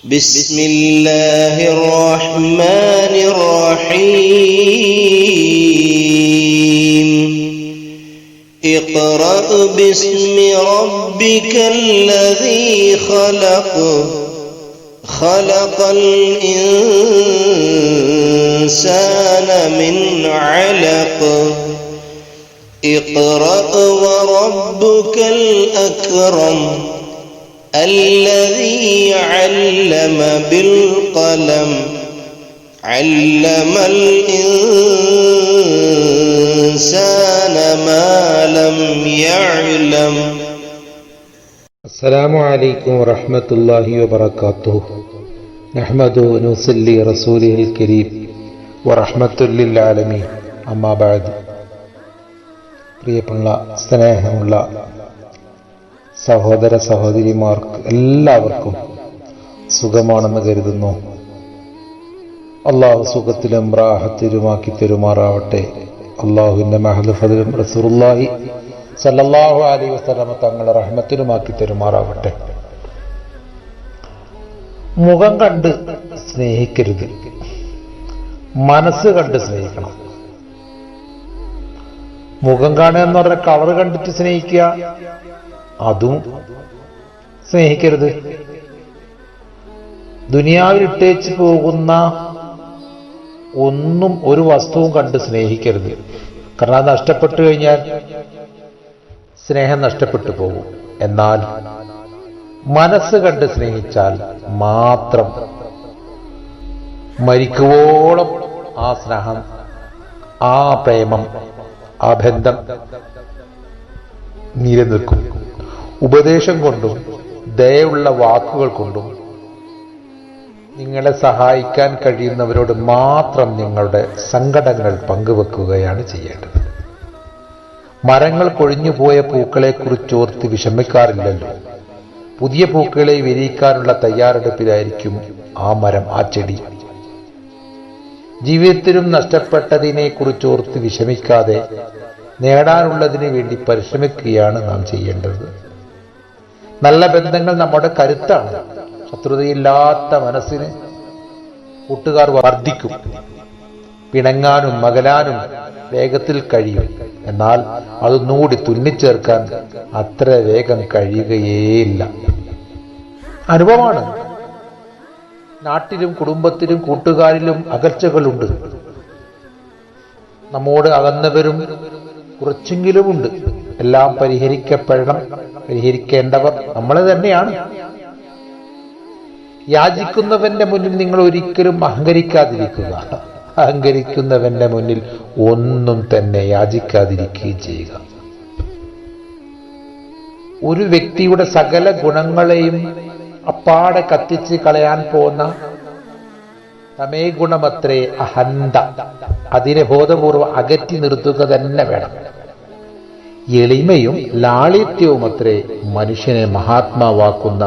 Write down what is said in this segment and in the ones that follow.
بسم الله الرحمن الرحيم اقرأ باسم ربك الذي خلق خلق الإنسان من علق اقرأ وربك الأكرم الذي علم بالقلم علم الإنسان ما لم يعلم. السلام عليكم ورحمة الله وبركاته. نحمده ونصلي رسوله الكريم ورحمة للعالمين. أما بعد. പ്രിയപ്പെട്ട സ്നേഹമുള്ള സഹോദര സഹോദരിമാർക്ക് എല്ലാവർക്കും സുഖമാണെന്ന് കരുതുന്നു. അള്ളാഹു സുഖത്തിലും റാഹത്തിലുമാക്കി തരുമാറാവട്ടെ. അള്ളാഹുവിൻ്റെ മഹദ് ഫദ്ലും റസൂലുള്ളാഹി സല്ലല്ലാഹു അലൈഹി വസല്ലം തങ്ങളുടെ റഹ്മത്തിലുമാക്കി തരുമാറാവട്ടെ. മുഖം കണ്ട് സ്നേഹിക്കരുത്, മനസ്സ് കണ്ട് സ്നേഹിക്കണം. മുഖം കാണുക എന്ന് പറഞ്ഞാൽ കളർ കണ്ടിട്ട് സ്നേഹിക്കുക, അതും സ്നേഹിക്കരുത്. ദുനിയാവിൽ ഇട്ടേച്ച് പോകുന്ന ഒന്നും ഒരു വസ്തുവും കണ്ട് സ്നേഹിക്കരുത്. കാരണം അത് നഷ്ടപ്പെട്ടു കഴിഞ്ഞാൽ സ്നേഹം നഷ്ടപ്പെട്ടു പോകും. എന്നാൽ മനസ്സ് കണ്ട് സ്നേഹിച്ചാൽ മാത്രം മരിക്കുവോളം ആ സ്നേഹം, ആ പ്രേമം, ആ ബന്ധം നിലനിൽക്കും. ഉപദേശം കൊണ്ടും ദയുള്ള വാക്കുകൾ കൊണ്ടും നിങ്ങളെ സഹായിക്കാൻ കഴിയുന്നവരോട് മാത്രം നിങ്ങളുടെ സങ്കടങ്ങൾ പങ്കുവെക്കുകയാണ് ചെയ്യേണ്ടത്. മരങ്ങൾ കൊഴിഞ്ഞുപോയ പൂക്കളെക്കുറിച്ചോർത്ത് വിഷമിക്കാറില്ലല്ലോ. പുതിയ പൂക്കളെ വിരിയിക്കാനുള്ള തയ്യാറെടുപ്പിലായിരിക്കും ആ മരം, ആ ചെടി. ജീവിതത്തിലും നഷ്ടപ്പെട്ടതിനെ കുറിച്ചോർത്ത് വിഷമിക്കാതെ നേടാനുള്ളതിന് വേണ്ടി പരിശ്രമിക്കുകയാണ് നാം ചെയ്യേണ്ടത്. നല്ല ബന്ധങ്ങൾ നമ്മുടെ കരുത്താണ്. ശത്രുതയില്ലാത്ത മനസ്സിന് കൂട്ടുകാർ വർദ്ധിക്കും. പിണങ്ങാനും മകലാനും വേഗത്തിൽ കഴിയും. എന്നാൽ അതൊന്നുകൂടി തുന്നിച്ചേർക്കാൻ അത്ര വേഗം കഴിയുകയേയില്ല. അനുഭവമാണ്. നാട്ടിലും കുടുംബത്തിലും കൂട്ടുകാരിലും അകൽച്ചകളുണ്ട്. നമ്മോട് അകന്നവരും കുറച്ചെങ്കിലുമുണ്ട്. എല്ലാം പരിഹരിക്കേണ്ടവർ നമ്മൾ തന്നെയാണ്. യാചിക്കുന്നവന്റെ മുന്നിൽ നിങ്ങൾ ഒരിക്കലും അഹങ്കരിക്കാതിരിക്കുക. അഹങ്കരിക്കുന്നവന്റെ മുന്നിൽ ഒന്നും തന്നെ യാചിക്കാതിരിക്കുകയും ചെയ്യുക. ഒരു വ്യക്തിയുടെ സകല ഗുണങ്ങളെയും അപ്പാടെ കത്തിച്ച് കളയാൻ പോകുന്ന തമേ ഗുണമത്രേ അഹന്ത. അതിനെ ബോധപൂർവ്വം അകറ്റി നിർത്തുക തന്നെ വേണം. എളിമയും ലാളിത്യവും അത്രേ മനുഷ്യനെ മഹാത്മാവാക്കുന്ന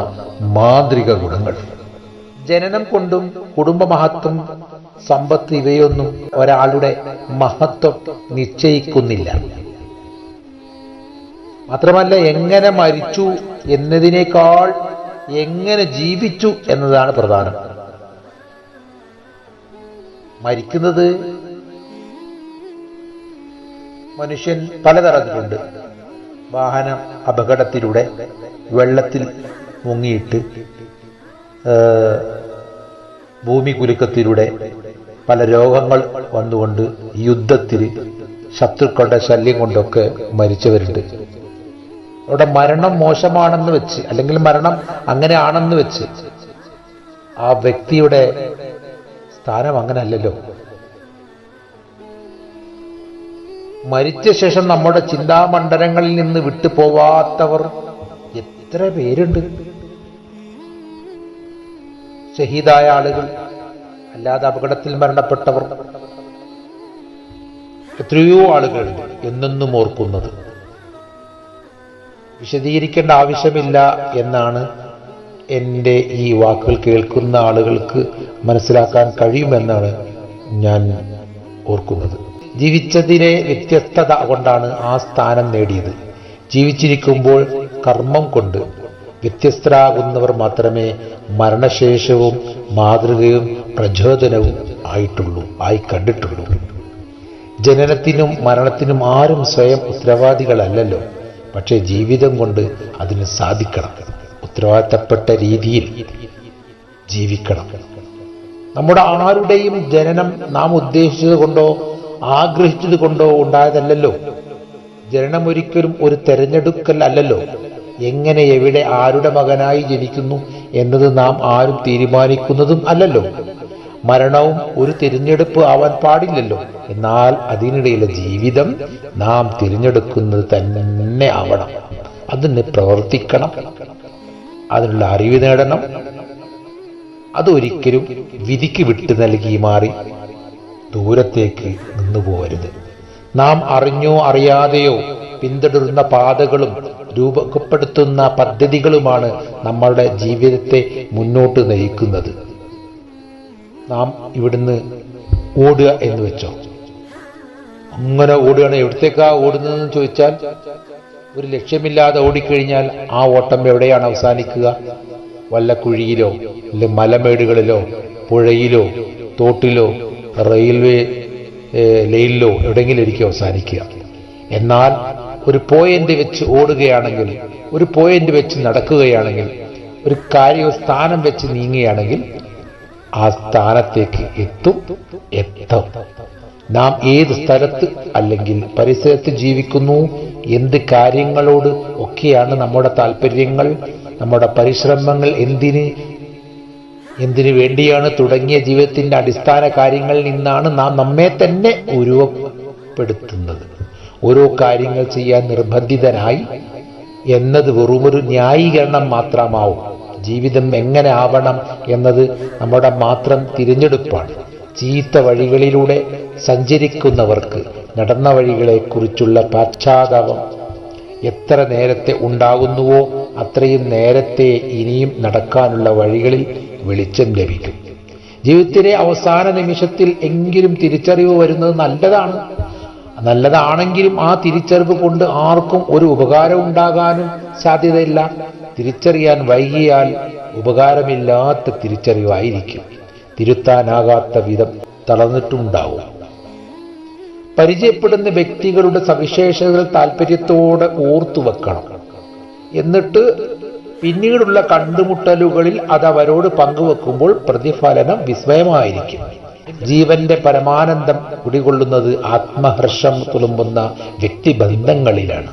മാന്ത്രിക ഗുണങ്ങൾ. ജനനം കൊണ്ടും കുടുംബ മഹത്വം, സമ്പത്ത് ഇവയൊന്നും ഒരാളുടെ മഹത്വം നിശ്ചയിക്കുന്നില്ല. മാത്രമല്ല, എങ്ങനെ മരിച്ചു എന്നതിനേക്കാൾ എങ്ങനെ ജീവിച്ചു എന്നതാണ് പ്രധാനം. മരിക്കുന്നത് മനുഷ്യൻ പലതരത്തിലുണ്ട്. വാഹന അപകടത്തിലൂടെ, വെള്ളത്തിൽ മുങ്ങിയിട്ട്, ഭൂമി കുലുക്കത്തിലൂടെ, പല രോഗങ്ങൾ വന്നുകൊണ്ട്, യുദ്ധത്തിൽ, ശത്രുക്കളുടെ ശല്യം കൊണ്ടൊക്കെ മരിച്ചവരുണ്ട്. അവിടെ മരണം മോശമാണെന്ന് വെച്ച്, അല്ലെങ്കിൽ മരണം അങ്ങനെ ആണെന്ന് വെച്ച് ആ വ്യക്തിയുടെ സ്ഥാനം അങ്ങനെ അല്ലല്ലോ. മരിച്ച ശേഷം നമ്മുടെ ചിന്താമണ്ഡലങ്ങളിൽ നിന്ന് വിട്ടുപോവാത്തവർ എത്ര പേരുണ്ട്. ഷഹീദായ ആളുകൾ, അല്ലാതെ അപകടത്തിൽ മരണപ്പെട്ടവർ എത്രയോ ആളുകളുണ്ട് എന്നെന്നും ഓർക്കുന്നത്. വിശദീകരിക്കേണ്ട ആവശ്യമില്ല എന്നാണ് എൻ്റെ ഈ വാക്കുകൾ കേൾക്കുന്ന ആളുകൾക്ക് മനസ്സിലാക്കാൻ കഴിയുമെന്നാണ് ഞാൻ ഓർക്കുന്നത്. ജീവിച്ചതിലെ വ്യത്യസ്തത കൊണ്ടാണ് ആ സ്ഥാനം നേടിയത്. ജീവിച്ചിരിക്കുമ്പോൾ കർമ്മം കൊണ്ട് വ്യത്യസ്തരാകുന്നവർ മാത്രമേ മരണശേഷവും മാതൃകയും പ്രചോദനവും ആയി കണ്ടിട്ടുള്ളൂ. ജനനത്തിനും മരണത്തിനും ആരും സ്വയം ഉത്തരവാദികളല്ലല്ലോ. പക്ഷേ ജീവിതം കൊണ്ട് അതിന് സാധിക്കണം. ഉത്തരവാദിത്തപ്പെട്ട രീതിയിൽ ജീവിക്കണം. നമ്മുടെ ആരുടെയും ജനനം നാം ഉദ്ദേശിച്ചത് കൊണ്ടോ ആഗ്രഹിച്ചത് കൊണ്ടോ ഉണ്ടായതല്ലല്ലോ. ജനനം ഒരിക്കലും ഒരു തെരഞ്ഞെടുക്കൽ അല്ലല്ലോ. എങ്ങനെ, എവിടെ, ആരുടെ മകനായി ജനിക്കുന്നു എന്നത് നാം ആരും തീരുമാനിക്കുന്നതും അല്ലല്ലോ. മരണവും ഒരു തിരഞ്ഞെടുപ്പ് ആവാൻ പാടില്ലല്ലോ. എന്നാൽ അതിനിടയിലെ ജീവിതം നാം തിരഞ്ഞെടുക്കുന്നത് തന്നെ ആവണം. അതിന് പ്രവർത്തിക്കണം, അതിനുള്ള അറിവ് നേടണം. അതൊരിക്കലും വിധിക്ക് വിട്ടു നൽകി മാറി ദൂരത്തേക്ക് നിന്നുപോകരുത്. നാം അറിഞ്ഞോ അറിയാതെയോ പിന്തുടരുന്ന പാതകളും രൂപപ്പെടുത്തുന്ന പദ്ധതികളുമാണ് നമ്മളുടെ ജീവിതത്തെ മുന്നോട്ട് നയിക്കുന്നത്. നാം ഇവിടുന്ന് ഓടുക എന്ന് വെച്ചോ, അങ്ങനെ ഓടുകയാണ്. എവിടത്തേക്കാ ഓടുന്നതെന്ന് ചോദിച്ചാൽ, ഒരു ലക്ഷ്യമില്ലാതെ ഓടിക്കഴിഞ്ഞാൽ ആ ഓട്ടം എവിടെയാണ് അവസാനിക്കുക? വല്ല കുഴിയിലോ, അല്ലെ മലമേടുകളിലോ, പുഴയിലോ, തോട്ടിലോ, റെയിൽവേ ലൈനിലോ എവിടെയെങ്കിലും ഇരിക്കും അവസാനിക്കുക. എന്നാൽ ഒരു പോയിന്റ് വെച്ച് ഓടുകയാണെങ്കിൽ, ഒരു പോയിന്റ് വെച്ച് നടക്കുകയാണെങ്കിൽ, ഒരു സ്ഥാനം വെച്ച് നീങ്ങുകയാണെങ്കിൽ ആ സ്ഥാനത്തേക്ക് എത്തും. നാം ഏത് സ്ഥലത്ത് അല്ലെങ്കിൽ പരിസരത്ത് ജീവിക്കുന്നു, എന്ത് കാര്യങ്ങളോട് ഒക്കെയാണ് നമ്മുടെ താല്പര്യങ്ങൾ, നമ്മുടെ പരിശ്രമങ്ങൾ എന്തിനു വേണ്ടിയാണ് തുടങ്ങിയ ജീവിതത്തിന്റെ അടിസ്ഥാന കാര്യങ്ങളിൽ നിന്നാണ് നാം നമ്മെ തന്നെ ഉരുവപ്പെടുത്തുന്നത്. ഓരോ കാര്യങ്ങൾ ചെയ്യാൻ നിർബന്ധിതനായി എന്നത് വെറുമൊരു ന്യായീകരണം മാത്രമാവും. ജീവിതം എങ്ങനെ ആവണം എന്നത് നമ്മുടെ മാത്രം തിരഞ്ഞെടുപ്പാണ്. ചീത്ത വഴികളിലൂടെ സഞ്ചരിക്കുന്നവർക്ക് നടന്ന വഴികളെക്കുറിച്ചുള്ള പശ്ചാത്താപം എത്ര നേരത്തെ ഉണ്ടാകുന്നുവോ അത്രയും നേരത്തെ ഇനിയും നടക്കാനുള്ള വഴികളിൽ വെളിച്ചം ലഭിക്കും. ജീവിതത്തിലെ അവസാന നിമിഷത്തിൽ എങ്കിലും തിരിച്ചറിവ് വരുന്നത് നല്ലതാണെങ്കിലും ആ തിരിച്ചറിവ് കൊണ്ട് ആർക്കും ഒരു ഉപകാരം ഉണ്ടാകാനും സാധ്യതയില്ല. തിരിച്ചറിയാൻ വൈകിയാൽ ഉപകാരമില്ലാത്ത തിരിച്ചറിവായിരിക്കും. തിരുത്താനാകാത്ത വിധം തളർന്നിട്ടുണ്ടാവും. പരിചയപ്പെടുന്ന വ്യക്തികളുടെ സവിശേഷതകൾ താല്പര്യത്തോടെ ഓർത്തുവെക്കണം. എന്നിട്ട് പിന്നീടുള്ള കണ്ടുമുട്ടലുകളിൽ അത് അവരോട് പങ്കുവെക്കുമ്പോൾ പ്രതിഫലനം വിസ്മയമായിരിക്കും. ജീവന്റെ പരമാനന്ദം കുടികൊള്ളുന്നത് ആത്മഹർഷം തുളുമ്പുന്ന വ്യക്തിബന്ധങ്ങളിലാണ്.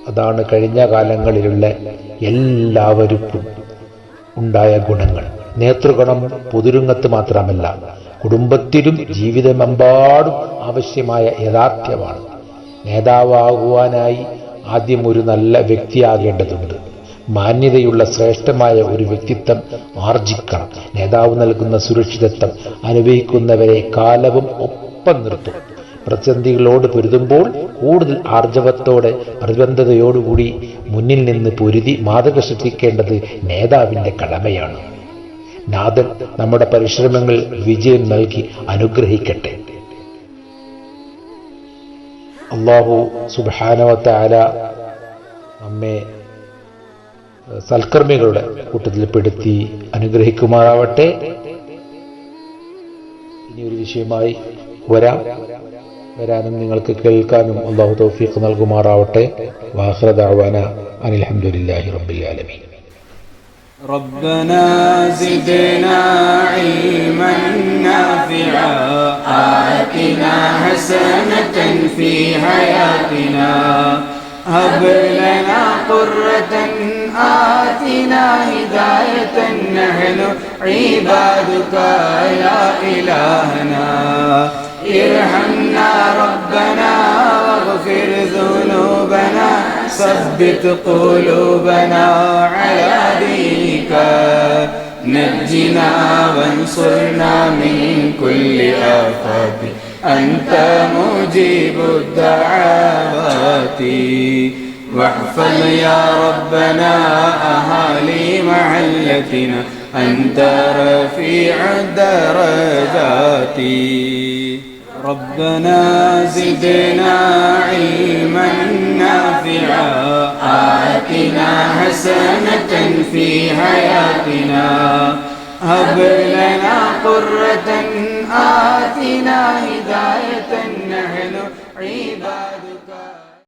അതാണ് കഴിഞ്ഞ കാലങ്ങളിലുള്ള എല്ലാവർക്കും ഉണ്ടായ ഗുണങ്ങൾ. നേതൃഗുണം പൊതുരംഗത്ത് മാത്രമല്ല, കുടുംബത്തിലും ജീവിതമെമ്പാടും ആവശ്യമായ യാഥാർത്ഥ്യമാണ്. നേതാവാകുവാനായി ആദ്യം ഒരു നല്ല വ്യക്തിയാകേണ്ടതുണ്ട്. മാന്യതയുള്ള ശ്രേഷ്ഠമായ ഒരു വ്യക്തിത്വം ആർജിക്കണം. നേതാവ് നൽകുന്ന സുരക്ഷിതത്വം അനുഭവിക്കുന്നവരെ കാലവും ഒപ്പം നിർത്തും. പ്രതിസന്ധികളോട് പൊരുതുമ്പോൾ കൂടുതൽ ആർജവത്തോടെ പ്രതിബദ്ധതയോടുകൂടി മുന്നിൽ നിന്ന് പൊരുതി മാതൃക സൃഷ്ടിക്കേണ്ടത് നേതാവിന്റെ കടമയാണ്. നാഥൻ നമ്മുടെ പരിശ്രമങ്ങൾ വിജയം നൽകി അനുഗ്രഹിക്കട്ടെ. അല്ലാഹു സുബ്ഹാനഹു വ തആല നമ്മെ സൽക്കർമ്മികളുടെ കൂട്ടത്തിൽ പെടുത്തി അനുഗ്രഹിക്കുമാറാവട്ടെ. ഇനി ഒരു വിഷയമായി വരാനും നിങ്ങൾക്ക് കേൾക്കാനും അല്ലാഹു തൗഫീഖ് നൽകുമാറാവട്ടെ. വആഖിറു ദഅവാനാ അനിൽ ഹംദുലില്ലാഹി റബ്ബിൽ ആലമീൻ. ربنا زدنا علما نافعا آتنا حسنة في حياتنا هب لنا قرة آتنا هداية نحن عبادك يا إلهنا ارحمنا ربنا واغفر ذنوبنا ثبت قلوبنا على دينك نجنا وانصرنا من كل آفات أنت مجيب الدعوات واحفظ يا ربنا أهالي محلتنا أنت رفيع الدرجات ربنا زدنا علما نافعا آتنا حسنة في حياتنا هب لنا قرة آتنا هداية نحن عبادك